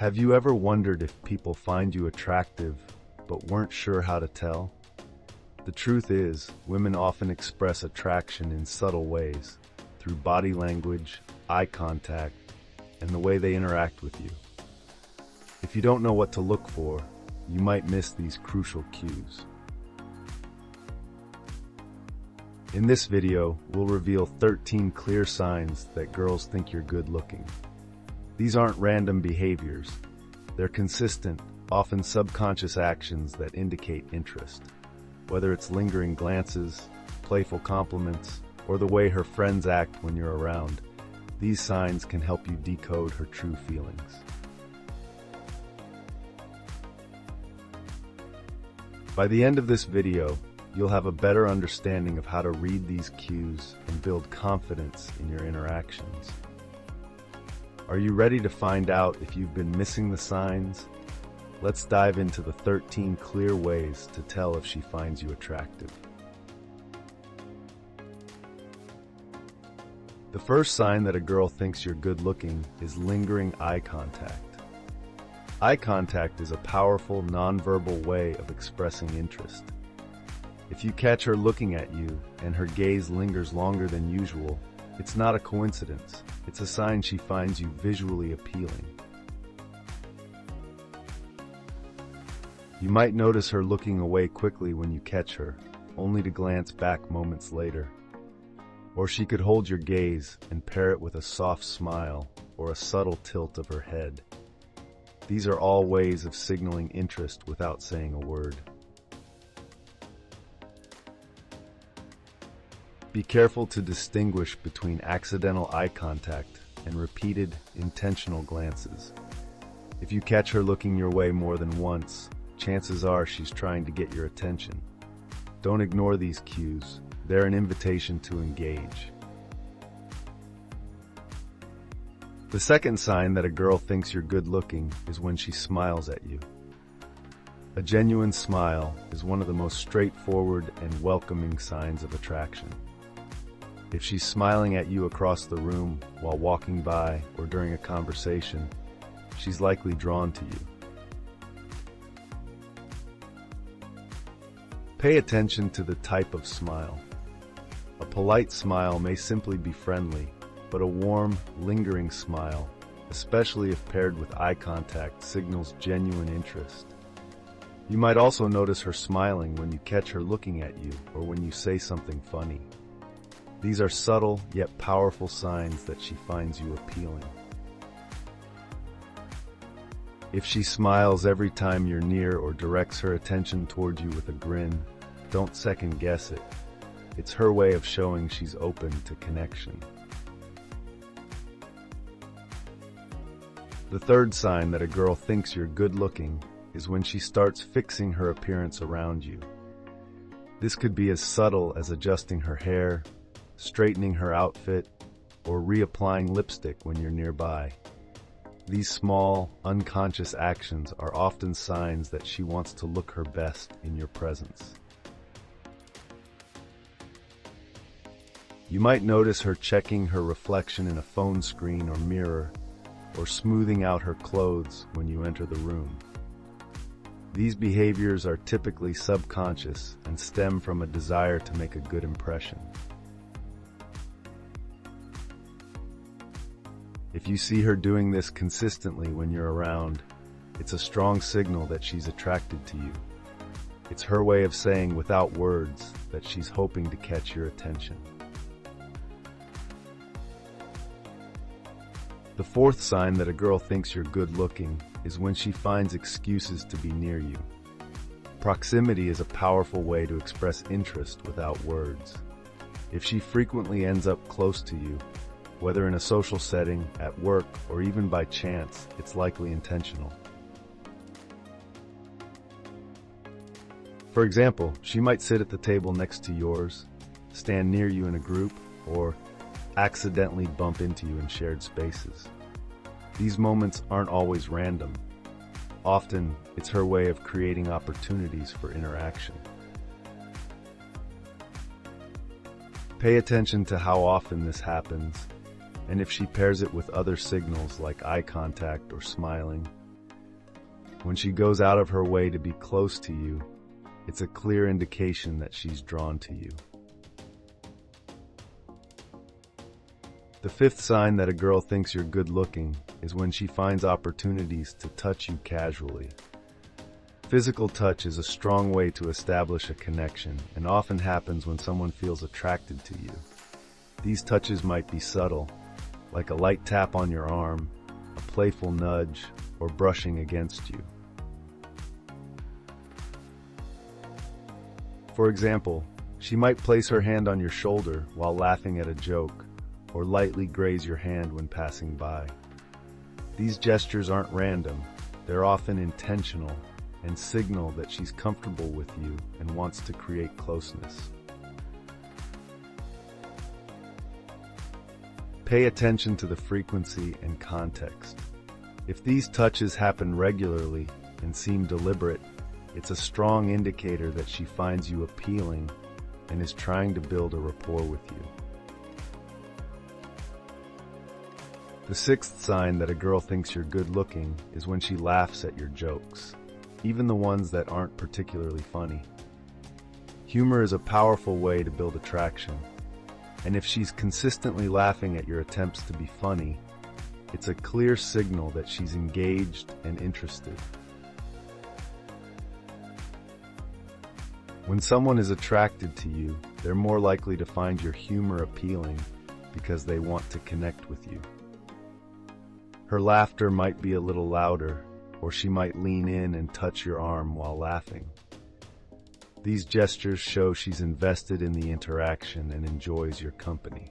Have you ever wondered if people find you attractive but weren't sure how to tell? The truth is, women often express attraction in subtle ways, through body language, eye contact, and the way they interact with you. If you don't know what to look for, you might miss these crucial cues. In this video, we'll reveal 13 clear signs that girls think you're good looking. These aren't random behaviors. They're consistent, often subconscious actions that indicate interest. Whether it's lingering glances, playful compliments, or the way her friends act when you're around, these signs can help you decode her true feelings. By the end of this video, you'll have a better understanding of how to read these cues and build confidence in your interactions. Are you ready to find out if you've been missing the signs? Let's dive into the 13 clear ways to tell if she finds you attractive. The first sign that a girl thinks you're good looking is lingering eye contact. Eye contact is a powerful, nonverbal way of expressing interest. If you catch her looking at you and her gaze lingers longer than usual, it's not a coincidence. It's a sign she finds you visually appealing. You might notice her looking away quickly when you catch her, only to glance back moments later. Or she could hold your gaze and pair it with a soft smile or a subtle tilt of her head. These are all ways of signaling interest without saying a word. Be careful to distinguish between accidental eye contact and repeated, intentional glances. If you catch her looking your way more than once, chances are she's trying to get your attention. Don't ignore these cues. They're an invitation to engage. The second sign that a girl thinks you're good looking is when she smiles at you. A genuine smile is one of the most straightforward and welcoming signs of attraction. If she's smiling at you across the room while walking by or during a conversation, she's likely drawn to you. Pay attention to the type of smile. A polite smile may simply be friendly, but a warm, lingering smile, especially if paired with eye contact, signals genuine interest. You might also notice her smiling when you catch her looking at you or when you say something funny. These are subtle yet powerful signs that she finds you appealing. If she smiles every time you're near or directs her attention toward you with a grin, don't second guess it. It's her way of showing she's open to connection. The third sign that a girl thinks you're good looking is when she starts fixing her appearance around you. This could be as subtle as adjusting her hair, straightening her outfit, or reapplying lipstick when you're nearby. These small, unconscious actions are often signs that she wants to look her best in your presence. You might notice her checking her reflection in a phone screen or mirror, or smoothing out her clothes when you enter the room. These behaviors are typically subconscious and stem from a desire to make a good impression. If you see her doing this consistently when you're around, it's a strong signal that she's attracted to you. It's her way of saying without words that she's hoping to catch your attention. The fourth sign that a girl thinks you're good looking is when she finds excuses to be near you. Proximity is a powerful way to express interest without words. If she frequently ends up close to you, whether in a social setting, at work, or even by chance, it's likely intentional. For example, she might sit at the table next to yours, stand near you in a group, or accidentally bump into you in shared spaces. These moments aren't always random. Often, it's her way of creating opportunities for interaction. Pay attention to how often this happens, and if she pairs it with other signals like eye contact or smiling, When she goes out of her way to be close to you, it's a clear indication that she's drawn to you. The fifth sign that a girl thinks you're good-looking is when she finds opportunities to touch you casually. Physical touch is a strong way to establish a connection and often happens when someone feels attracted to you. These touches might be subtle, like a light tap on your arm, a playful nudge, or brushing against you. For example, she might place her hand on your shoulder while laughing at a joke, or lightly graze your hand when passing by. These gestures aren't random, they're often intentional and signal that she's comfortable with you and wants to create closeness. Pay attention to the frequency and context. If these touches happen regularly and seem deliberate, it's a strong indicator that she finds you appealing and is trying to build a rapport with you. The sixth sign that a girl thinks you're good-looking is when she laughs at your jokes, even the ones that aren't particularly funny. Humor is a powerful way to build attraction, and if she's consistently laughing at your attempts to be funny, it's a clear signal that she's engaged and interested. When someone is attracted to you, they're more likely to find your humor appealing because they want to connect with you. Her laughter might be a little louder, or she might lean in and touch your arm while laughing. These gestures show she's invested in the interaction and enjoys your company.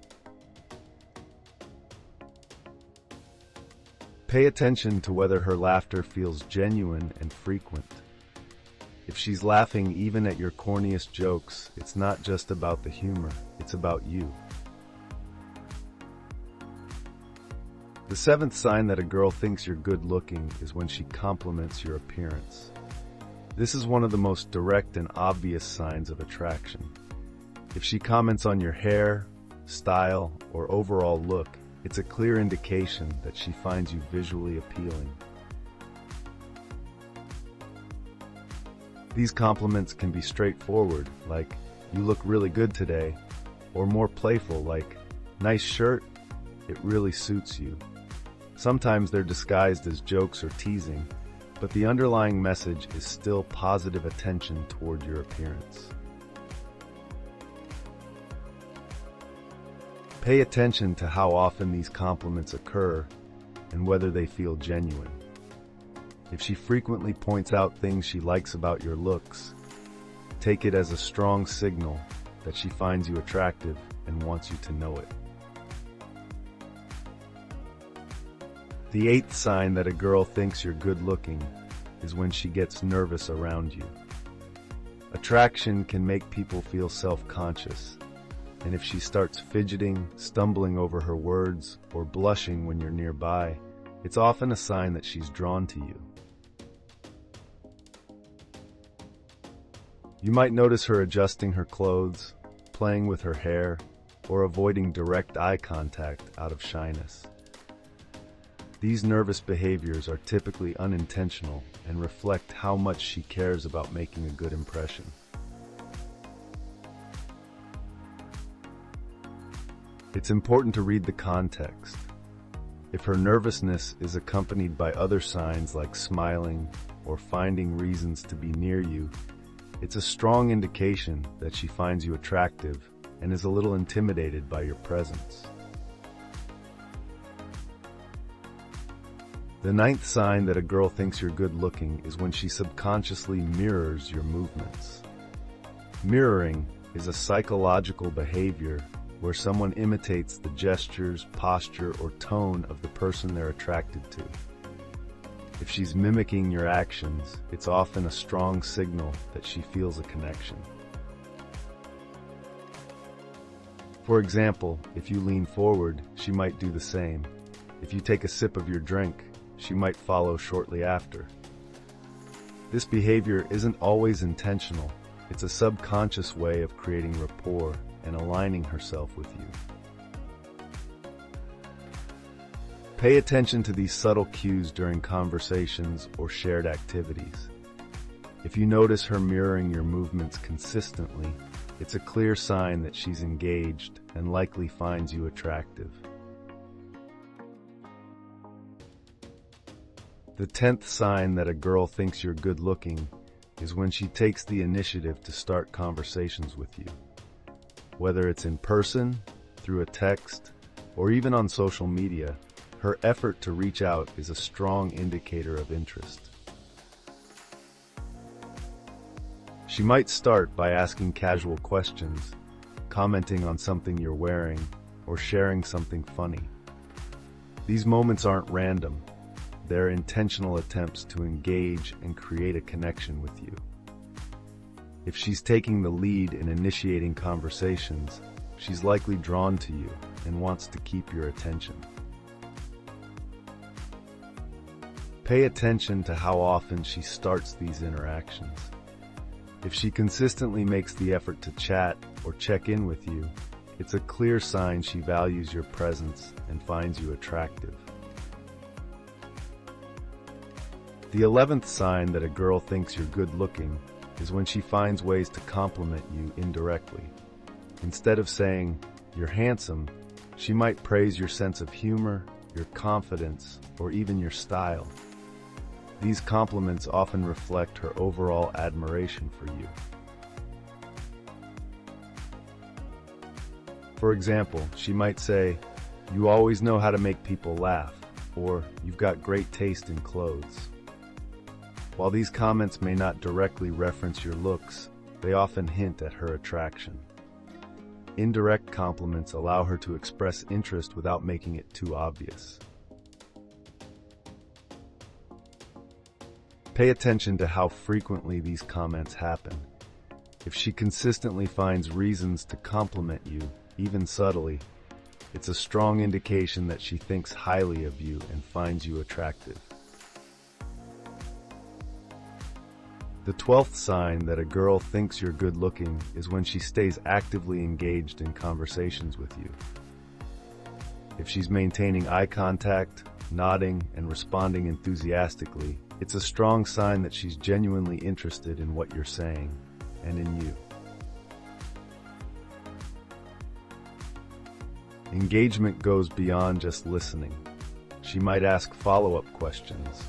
Pay attention to whether her laughter feels genuine and frequent. If she's laughing even at your corniest jokes, it's not just about the humor, it's about you. The seventh sign that a girl thinks you're good-looking is when she compliments your appearance. This is one of the most direct and obvious signs of attraction. If she comments on your hair, style, or overall look, it's a clear indication that she finds you visually appealing. These compliments can be straightforward, like, "You look really good today," or more playful, like, "Nice shirt, it really suits you." Sometimes they're disguised as jokes or teasing, but the underlying message is still positive attention toward your appearance. Pay attention to how often these compliments occur and whether they feel genuine. If she frequently points out things she likes about your looks, take it as a strong signal that she finds you attractive and wants you to know it. The eighth sign that a girl thinks you're good-looking is when she gets nervous around you. Attraction can make people feel self-conscious, and if she starts fidgeting, stumbling over her words, or blushing when you're nearby, it's often a sign that she's drawn to you. You might notice her adjusting her clothes, playing with her hair, or avoiding direct eye contact out of shyness. These nervous behaviors are typically unintentional and reflect how much she cares about making a good impression. It's important to read the context. If her nervousness is accompanied by other signs like smiling or finding reasons to be near you, it's a strong indication that she finds you attractive and is a little intimidated by your presence. The ninth sign that a girl thinks you're good-looking is when she subconsciously mirrors your movements. Mirroring is a psychological behavior where someone imitates the gestures, posture, or tone of the person they're attracted to. If she's mimicking your actions, it's often a strong signal that she feels a connection. For example, if you lean forward, she might do the same. If you take a sip of your drink, she might follow shortly after. This behavior isn't always intentional. It's a subconscious way of creating rapport and aligning herself with you. Pay attention to these subtle cues during conversations or shared activities. If you notice her mirroring your movements consistently, it's a clear sign that she's engaged and likely finds you attractive. The 10th sign that a girl thinks you're good-looking is when she takes the initiative to start conversations with you. Whether it's in person, through a text, or even on social media, her effort to reach out is a strong indicator of interest. She might start by asking casual questions, commenting on something you're wearing, or sharing something funny. These moments aren't random. They're intentional attempts to engage and create a connection with you. If she's taking the lead in initiating conversations, she's likely drawn to you and wants to keep your attention. Pay attention to how often she starts these interactions. If she consistently makes the effort to chat or check in with you, it's a clear sign she values your presence and finds you attractive. The 11th sign that a girl thinks you're good-looking is when she finds ways to compliment you indirectly. Instead of saying, "You're handsome," she might praise your sense of humor, your confidence, or even your style. These compliments often reflect her overall admiration for you. For example, she might say, "You always know how to make people laugh," or "You've got great taste in clothes." While these comments may not directly reference your looks, they often hint at her attraction. Indirect compliments allow her to express interest without making it too obvious. Pay attention to how frequently these comments happen. If she consistently finds reasons to compliment you, even subtly, it's a strong indication that she thinks highly of you and finds you attractive. The 12th sign that a girl thinks you're good-looking is when she stays actively engaged in conversations with you. If she's maintaining eye contact, nodding, and responding enthusiastically, it's a strong sign that she's genuinely interested in what you're saying and in you. Engagement goes beyond just listening. She might ask follow-up questions,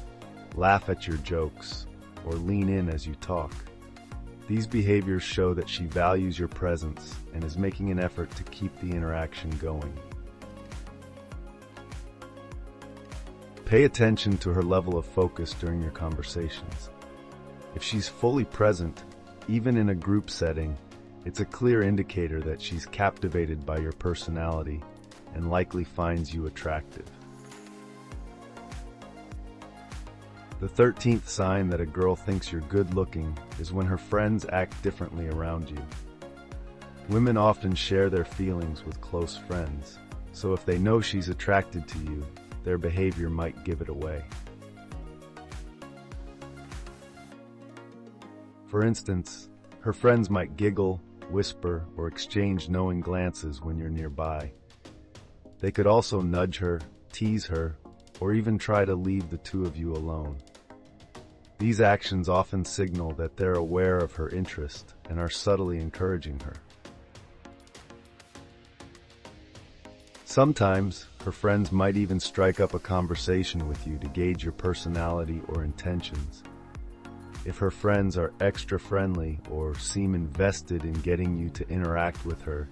laugh at your jokes, or lean in as you talk. These behaviors show that she values your presence and is making an effort to keep the interaction going. Pay attention to her level of focus during your conversations. If she's fully present, even in a group setting, it's a clear indicator that she's captivated by your personality and likely finds you attractive. The 13th sign that a girl thinks you're good-looking is when her friends act differently around you. Women often share their feelings with close friends, so if they know she's attracted to you, their behavior might give it away. For instance, her friends might giggle, whisper, or exchange knowing glances when you're nearby. They could also nudge her, tease her, or even try to leave the two of you alone. These actions often signal that they're aware of her interest and are subtly encouraging her. Sometimes, her friends might even strike up a conversation with you to gauge your personality or intentions. If her friends are extra friendly or seem invested in getting you to interact with her,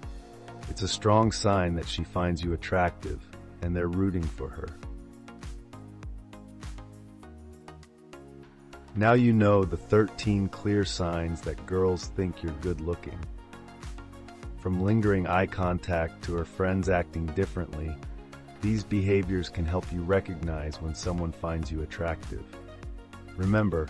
it's a strong sign that she finds you attractive and they're rooting for her. Now you know the 13 clear signs that girls think you're good-looking. From lingering eye contact to her friends acting differently, these behaviors can help you recognize when someone finds you attractive. Remember,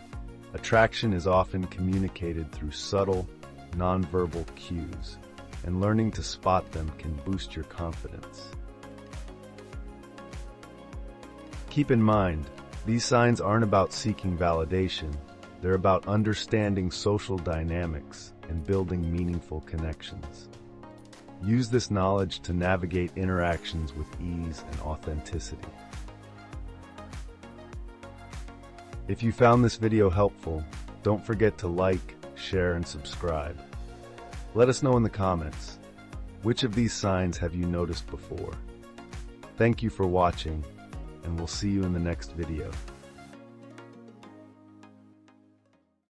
attraction is often communicated through subtle, nonverbal cues, and learning to spot them can boost your confidence. Keep in mind, these signs aren't about seeking validation. They're about understanding social dynamics and building meaningful connections. Use this knowledge to navigate interactions with ease and authenticity. If you found this video helpful, don't forget to like, share, and subscribe. Let us know in the comments, which of these signs have you noticed before? Thank you for watching, and we'll see you in the next video.